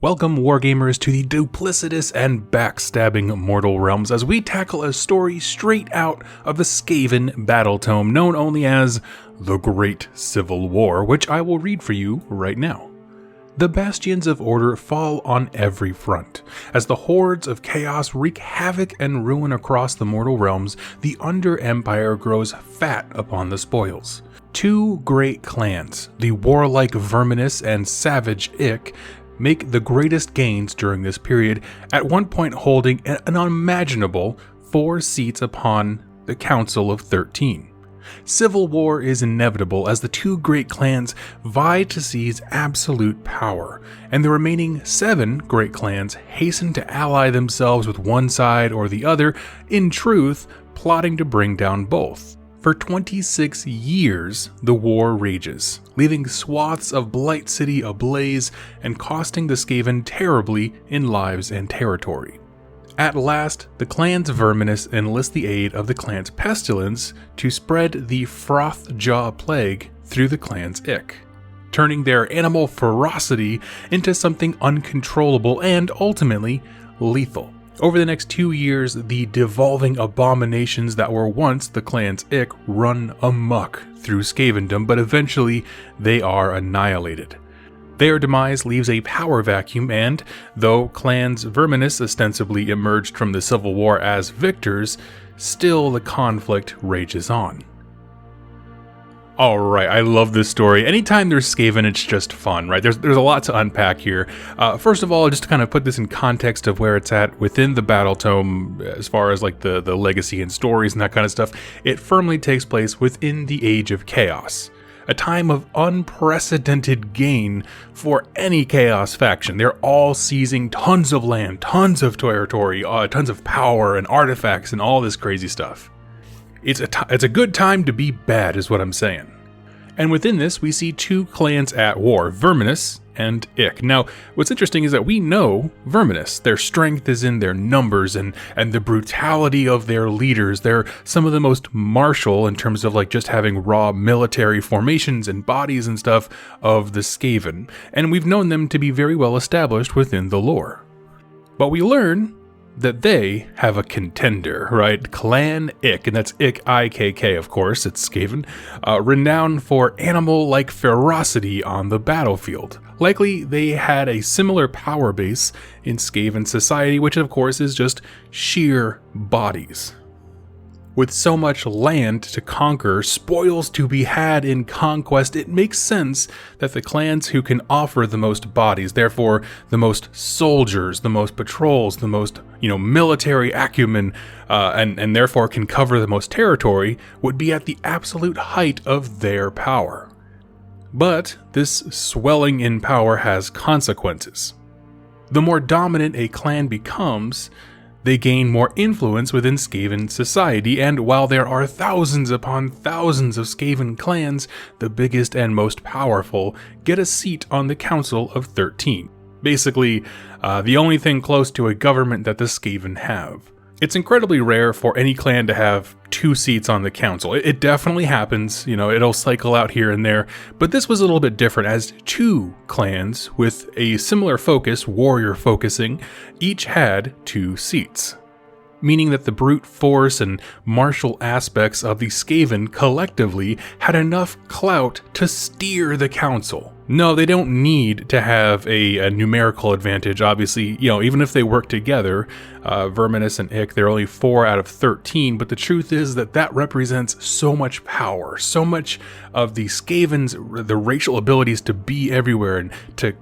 Welcome, Wargamers, to the duplicitous and backstabbing Mortal Realms as we tackle a story straight out of the Skaven battle tome known only as The Great Civil War, which I will read for you right now. The bastions of order fall on every front. As the hordes of chaos wreak havoc and ruin across the mortal realms, the Under-Empire grows fat upon the spoils. Two great clans, the warlike Verminous and savage Ik, make the greatest gains during this period, at one point holding an unimaginable 4 seats upon the Council of 13. Civil war is inevitable as the two great clans vie to seize absolute power, and the remaining 7 great clans hasten to ally themselves with one side or the other, in truth, plotting to bring down both. For 26 years, the war rages, leaving swaths of Blight City ablaze and costing the Skaven terribly in lives and territory. At last, the clan's Verminous enlist the aid of the clan's Pestilence to spread the Frothjaw Plague through the clan's Ik, turning their animal ferocity into something uncontrollable and, ultimately, lethal. Over the next 2 years, the devolving abominations that were once the clan's Ik run amok through Skavendom, but eventually they are annihilated. Their demise leaves a power vacuum and, though clans Verminous ostensibly emerged from the Civil War as victors, still the conflict rages on. Alright, I love this story. Anytime there's Skaven, it's just fun, right? There's a lot to unpack here. First of all, just to kind of put this in context of where it's at within the battle tome, as far as like the legacy and stories and that kind of stuff, it firmly takes place within the Age of Chaos. A time of unprecedented gain for any Chaos faction. They're all seizing tons of land, tons of territory, tons of power and artifacts and all this crazy stuff. It's a good time to be bad, is what I'm saying. And within this, we see 2 clans at war, Verminous and Ik. Now, what's interesting is that we know Verminous. Their strength is in their numbers and the brutality of their leaders. They're some of the most martial in terms of like just having raw military formations and bodies and stuff of the Skaven. And we've known them to be very well established within the lore. But we learn that they have a contender, right? Clan Ik, and that's Ik, I-K-K, of course, it's Skaven, renowned for animal-like ferocity on the battlefield. Likely, they had a similar power base in Skaven society, which of course is just sheer bodies. With so much land to conquer, spoils to be had in conquest, it makes sense that the clans who can offer the most bodies, therefore the most soldiers, the most patrols, the most, military acumen, and therefore can cover the most territory, would be at the absolute height of their power. But this swelling in power has consequences. The more dominant a clan becomes, they gain more influence within Skaven society, and while there are thousands upon thousands of Skaven clans, the biggest and most powerful get a seat on the Council of 13. Basically, the only thing close to a government that the Skaven have. It's incredibly rare for any clan to have 2 seats on the council. It definitely happens, it'll cycle out here and there, but this was a little bit different as 2 clans with a similar focus, warrior focusing, each had 2 seats. Meaning that the brute force and martial aspects of the Skaven collectively had enough clout to steer the council. No, they don't need to have a numerical advantage, obviously, even if they work together, Verminous and Ik, they're only 4 out of 13, but the truth is that represents so much power, so much of the Skaven's, the racial abilities to be everywhere and to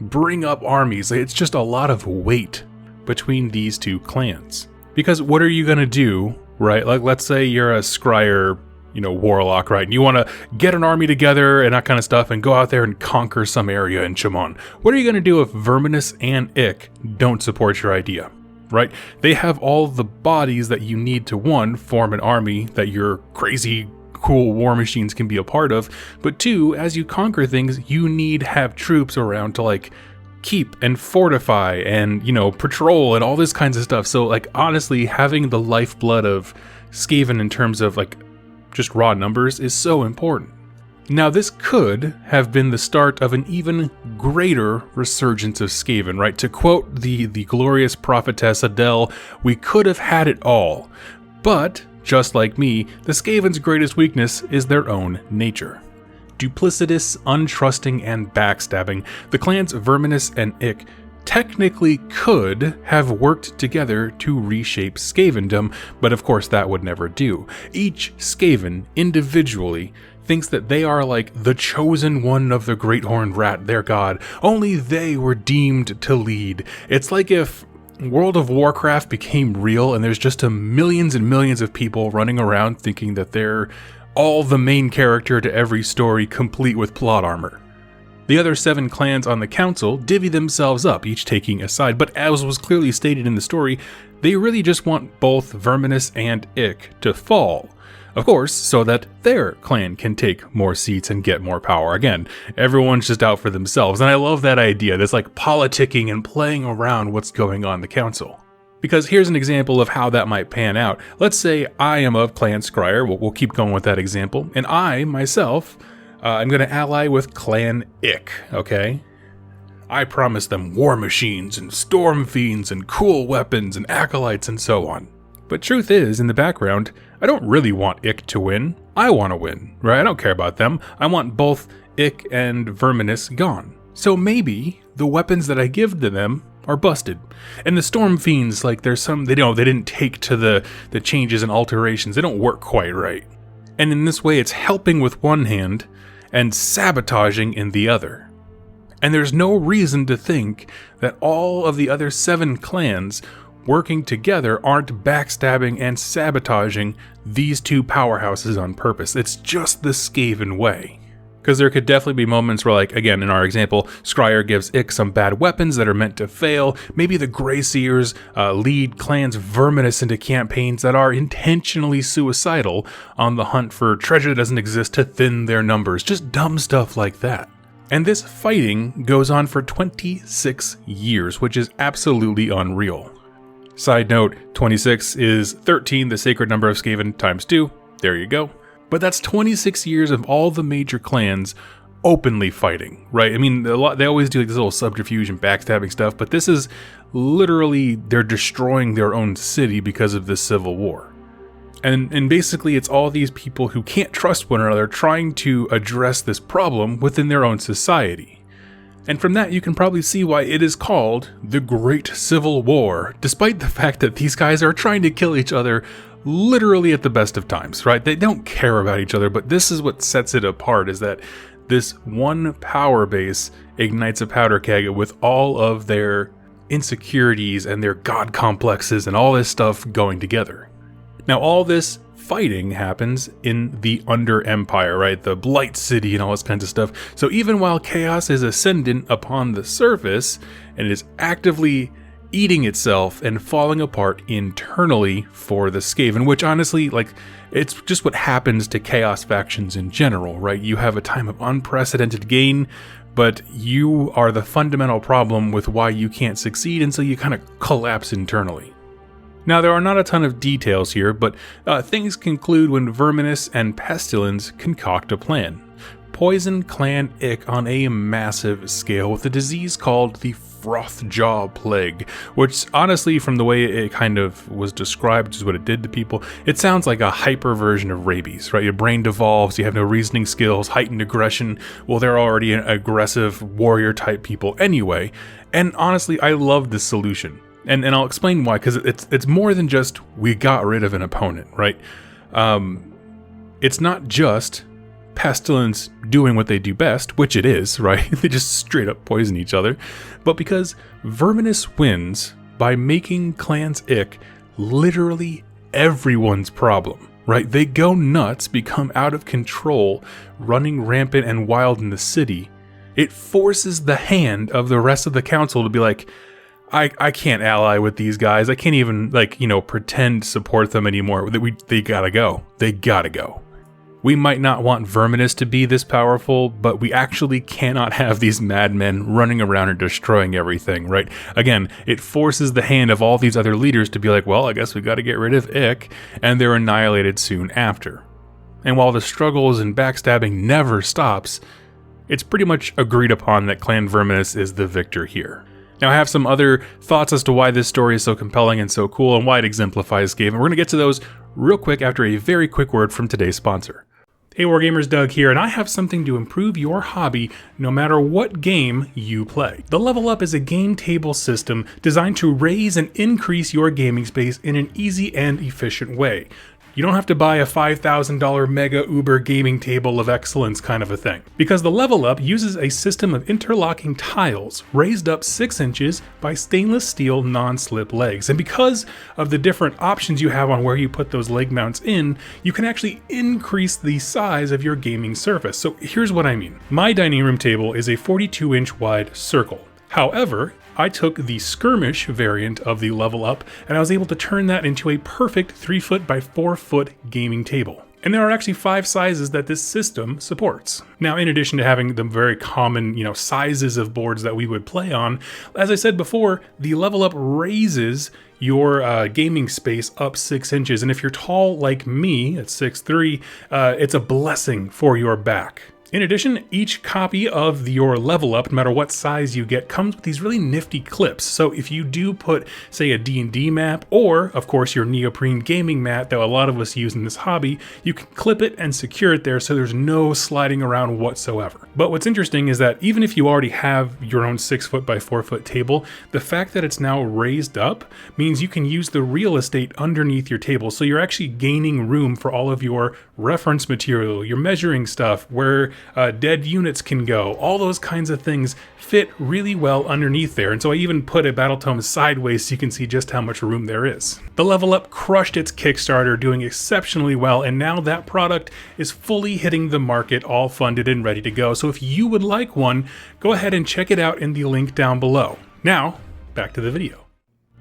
bring up armies. It's just a lot of weight between these 2 clans. Because what are you going to do, right? Like, let's say you're a scryer, warlock, right? And you want to get an army together and that kind of stuff and go out there and conquer some area in Chamon. What are you going to do if Verminous and Ik don't support your idea, right? They have all the bodies that you need to, 1, form an army that your crazy cool war machines can be a part of, but 2, as you conquer things, you need to have troops around to like keep and fortify and, patrol and all this kinds of stuff. So like, honestly, having the lifeblood of Skaven in terms of like just raw numbers is so important. Now, this could have been the start of an even greater resurgence of Skaven, right? To quote the glorious prophetess Adele, we could have had it all. But, just like me, the Skaven's greatest weakness is their own nature. Duplicitous, untrusting, and backstabbing, the clans Verminous and Ik technically could have worked together to reshape Skavendom, but of course that would never do. Each Skaven, individually, thinks that they are like the chosen one of the Great Horned Rat, their god. Only they were deemed to lead. It's like if World of Warcraft became real and there's just millions and millions of people running around thinking that they're all the main character to every story, complete with plot armor. The other 7 clans on the council divvy themselves up, each taking a side, but as was clearly stated in the story, they really just want both Verminous and Ik to fall. Of course, so that their clan can take more seats and get more power. Again, everyone's just out for themselves, and I love that idea, this like politicking and playing around what's going on in the council. Because here's an example of how that might pan out. Let's say I am of Clan Scryer, we'll keep going with that example, and I, myself, I'm going to ally with Clan Ik, okay? I promise them war machines and storm fiends and cool weapons and acolytes and so on. But truth is, in the background, I don't really want Ik to win. I want to win, right? I don't care about them. I want both Ik and Verminous gone. So maybe the weapons that I give to them are busted. And the storm fiends, like there's some, they didn't take to the changes and alterations. They don't work quite right. And in this way, it's helping with one hand and sabotaging in the other. And there's no reason to think that all of the other 7 clans working together aren't backstabbing and sabotaging these 2 powerhouses on purpose. It's just the Skaven way. Because there could definitely be moments where, like, again, in our example, Scryer gives Ik some bad weapons that are meant to fail. Maybe the Greyseers lead clans Verminous into campaigns that are intentionally suicidal on the hunt for treasure that doesn't exist to thin their numbers. Just dumb stuff like that. And this fighting goes on for 26 years, which is absolutely unreal. Side note, 26 is 13, the sacred number of Skaven, times 2. There you go. But that's 26 years of all the major clans openly fighting, right? I mean, they always do like this little subterfuge and backstabbing stuff, but this is literally, they're destroying their own city because of this civil war. And basically it's all these people who can't trust one another trying to address this problem within their own society. And from that, you can probably see why it is called the Great Civil War, despite the fact that these guys are trying to kill each other literally at the best of times, right? They don't care about each other, but this is what sets it apart, is that this one power base ignites a powder keg with all of their insecurities and their god complexes and all this stuff going together. Now, all this fighting happens in the Under Empire, right? The Blight City and all this kinds of stuff. So even while chaos is ascendant upon the surface and is actively eating itself and falling apart internally for the Skaven, which honestly, like, it's just what happens to chaos factions in general, right? You have a time of unprecedented gain, but you are the fundamental problem with why you can't succeed, and so you kind of collapse internally. Now, there are not a ton of details here, but things conclude when Verminous and Pestilence concoct a plan. Poison Clan Ik on a massive scale with a disease called the Frothjaw Plague, which honestly, from the way it kind of was described, which is what it did to people, it sounds like a hyper version of rabies, right? Your brain devolves, you have no reasoning skills, heightened aggression. Well, they're already an aggressive warrior type people anyway. And honestly, I love this solution. And I'll explain why, because it's more than just we got rid of an opponent, right? It's not just Pestilence doing what they do best, which it is, right? They just straight up poison each other. But because Verminous wins by making Clans Ik literally everyone's problem, right? They go nuts, become out of control, running rampant and wild in the city. It forces the hand of the rest of the council to be like, I can't ally with these guys. I can't even, pretend to support them anymore. They gotta go. They gotta go. We might not want Verminous to be this powerful, but we actually cannot have these madmen running around and destroying everything, right? Again, it forces the hand of all these other leaders to be like, well, I guess we gotta get rid of Ik, and they're annihilated soon after. and while the struggles and backstabbing never stops, it's pretty much agreed upon that Clan Verminous is the victor here. Now, I have some other thoughts as to why this story is so compelling and so cool and why it exemplifies Skaven. We're going to get to those real quick after a very quick word from today's sponsor. Hey Wargamers, Doug here, and I have something to improve your hobby no matter what game you play. The Level Up is a game table system designed to raise and increase your gaming space in an easy and efficient way. You don't have to buy a $5,000 mega uber gaming table of excellence kind of a thing. Because the Level Up uses a system of interlocking tiles raised up 6 inches by stainless steel non-slip legs. And because of the different options you have on where you put those leg mounts in, you can actually increase the size of your gaming surface. So here's what I mean. My dining room table is a 42-inch wide circle. However, I took the skirmish variant of the Level Up and I was able to turn that into a perfect 3 foot by 4 foot gaming table. And there are actually 5 sizes that this system supports. Now, in addition to having the very common, sizes of boards that we would play on, as I said before, the Level Up raises your gaming space up 6 inches. And if you're tall like me at 6'3", it's a blessing for your back. In addition, each copy of your Level Up, no matter what size you get, comes with these really nifty clips. So if you do put, say, a D&D map, or, of course, your neoprene gaming mat that a lot of us use in this hobby, you can clip it and secure it there so there's no sliding around whatsoever. But what's interesting is that even if you already have your own 6 foot by 4 foot table, the fact that it's now raised up means you can use the real estate underneath your table. So you're actually gaining room for all of your reference material, your measuring stuff, where dead units can go. All those kinds of things fit really well underneath there. And so I even put a battle tome sideways so you can see just how much room there is. The Level Up crushed its Kickstarter, doing exceptionally well, and now that product is fully hitting the market, all funded and ready to go. So if you would like one, go ahead and check it out in the link down below. Now, back to the video.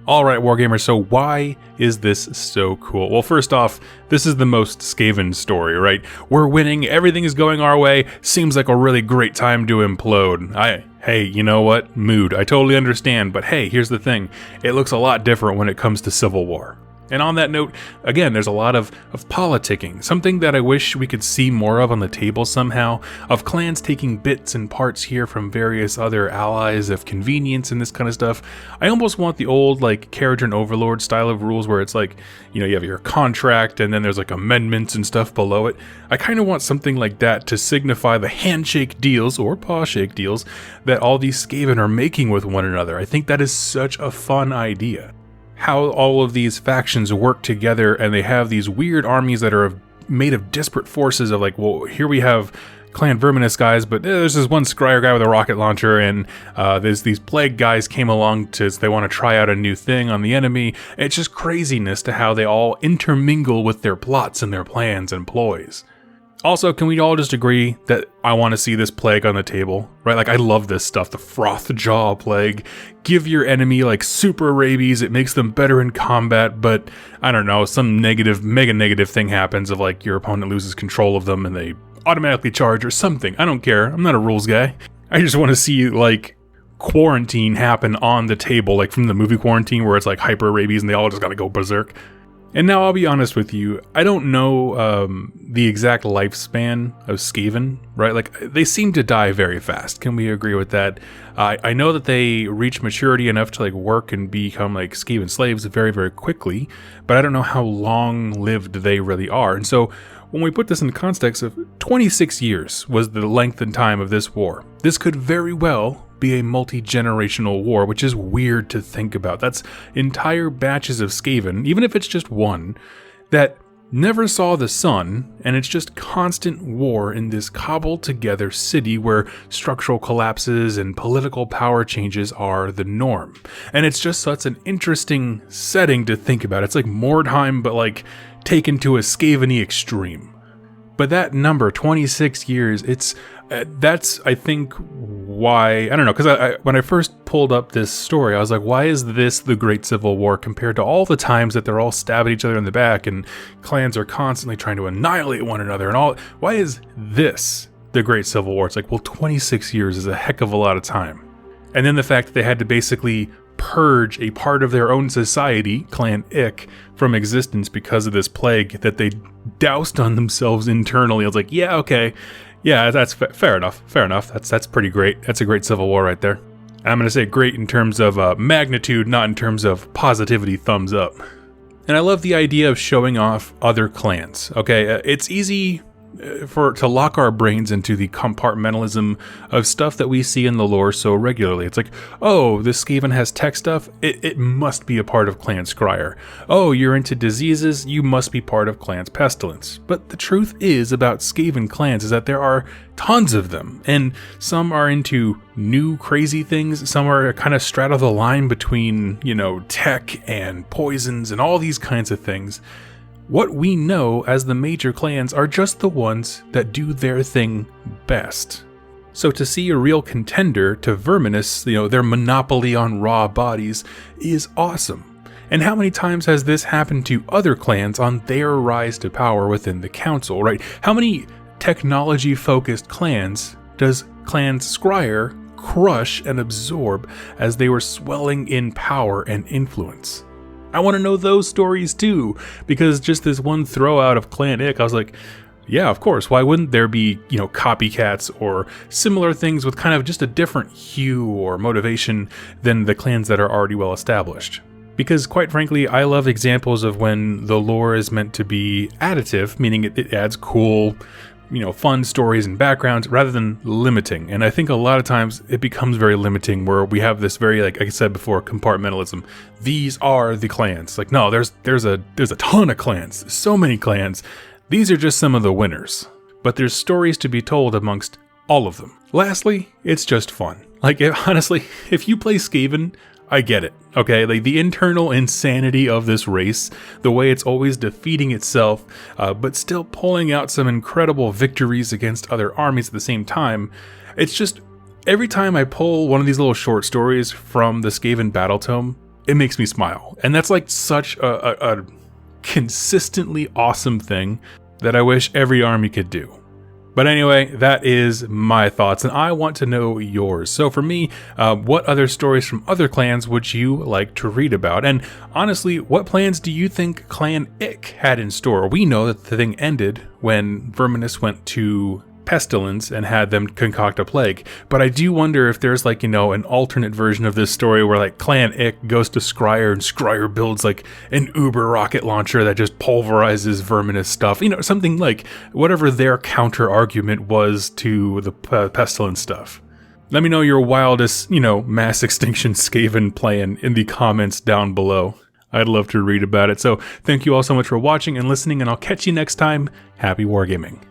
Alright Wargamers, so why is this so cool? Well, first off, this is the most Skaven story, right? We're winning, everything is going our way, seems like a really great time to implode. Hey, you know what? Mood. I totally understand, but hey, here's the thing. It looks a lot different when it comes to Civil War. And on that note, again, there's a lot of politicking, something that I wish we could see more of on the table somehow, of clans taking bits and parts here from various other allies of convenience and this kind of stuff. I almost want the old, Kharadron Overlord style of rules where it's you have your contract and then there's amendments and stuff below it. I kind of want something like that to signify the handshake deals, or pawshake deals, that all these Skaven are making with one another. I think that is such a fun idea. How all of these factions work together and they have these weird armies that are made of disparate forces of here we have Clan Verminous guys, but there's this one Scryer guy with a rocket launcher, and there's these Plague guys came along they want to try out a new thing on the enemy. It's just craziness to how they all intermingle with their plots and their plans and ploys. Also, can we all just agree that I want to see this plague on the table, right? I love this stuff, the Froth Jaw plague. Give your enemy super rabies, it makes them better in combat, but I don't know, some mega negative thing happens of your opponent loses control of them and they automatically charge or something. I don't care, I'm not a rules guy. I just want to see quarantine happen on the table, from the movie Quarantine where it's hyper rabies and they all just gotta go berserk. And now I'll be honest with you, I don't know the exact lifespan of Skaven, right? They seem to die very fast. Can we agree with that? I know that they reach maturity enough to work and become Skaven slaves very, very quickly, but I don't know how long-lived they really are. And so when we put this in the context of 26 years was the length and time of this war, this could very well be a multi-generational war, which is weird to think about. That's entire batches of Skaven, even if it's just one, that never saw the sun, and it's just constant war in this cobbled together city where structural collapses and political power changes are the norm. And it's just such an interesting setting to think about. It's like Mordheim, but taken to a Skaven-y extreme. But that number, 26 years, that's, I think, why, I don't know, because when I first pulled up this story, I was like, why is this the Great Civil War compared to all the times that they're all stabbing each other in the back and clans are constantly trying to annihilate one another and all? Why is this the Great Civil War? It's 26 years is a heck of a lot of time. And then the fact that they had to basically purge a part of their own society, Clan Ik, from existence because of this plague that they doused on themselves internally. I was like, yeah, okay. Yeah, that's fair enough. Fair enough. That's pretty great. That's a great civil war right there. I'm going to say great in terms of magnitude, not in terms of positivity, thumbs up. And I love the idea of showing off other clans. Okay, it's easy to lock our brains into the compartmentalism of stuff that we see in the lore so regularly. It's like, oh, this Skaven has tech stuff, it must be a part of Clan Scryer. Oh, you're into diseases, you must be part of Clan's Pestilence. But the truth is about Skaven clans is that there are tons of them, and some are into new crazy things, some are kind of straddle the line between, tech and poisons and all these kinds of things. What we know as the major clans are just the ones that do their thing best. So to see a real contender to Verminous, their monopoly on raw bodies, is awesome. And how many times has this happened to other clans on their rise to power within the council, right? How many technology-focused clans does Clan Scryer crush and absorb as they were swelling in power and influence? I want to know those stories too, because just this one throw out of Clan Ik, I was like, yeah, of course, why wouldn't there be, copycats or similar things with kind of just a different hue or motivation than the clans that are already well established? Because quite frankly, I love examples of when the lore is meant to be additive, meaning it adds cool, fun stories and backgrounds rather than limiting. And I think a lot of times it becomes very limiting where we have this very, like I said before, compartmentalism. These are the clans. Like, no, there's a ton of clans, so many clans. These are just some of the winners. But there's stories to be told amongst all of them. Lastly, it's just fun. Like, honestly, if you play Skaven, I get it, okay? Like, the internal insanity of this race, the way it's always defeating itself, but still pulling out some incredible victories against other armies at the same time. It's just, every time I pull one of these little short stories from the Skaven Battle Tome, it makes me smile. And that's like such a consistently awesome thing that I wish every army could do. But anyway, that is my thoughts, and I want to know yours. So for me, what other stories from other clans would you like to read about? And honestly, what plans do you think Clan Ik had in store? We know that the thing ended when Verminous went to Pestilence and had them concoct a plague. But I do wonder if there's an alternate version of this story where Clan Ik goes to Scryer and Scryer builds an Uber rocket launcher that just pulverizes Verminous stuff. Something like whatever their counter argument was to the Pestilence stuff. Let me know your wildest, mass extinction Skaven plan in the comments down below. I'd love to read about it. So thank you all so much for watching and listening, and I'll catch you next time. Happy wargaming.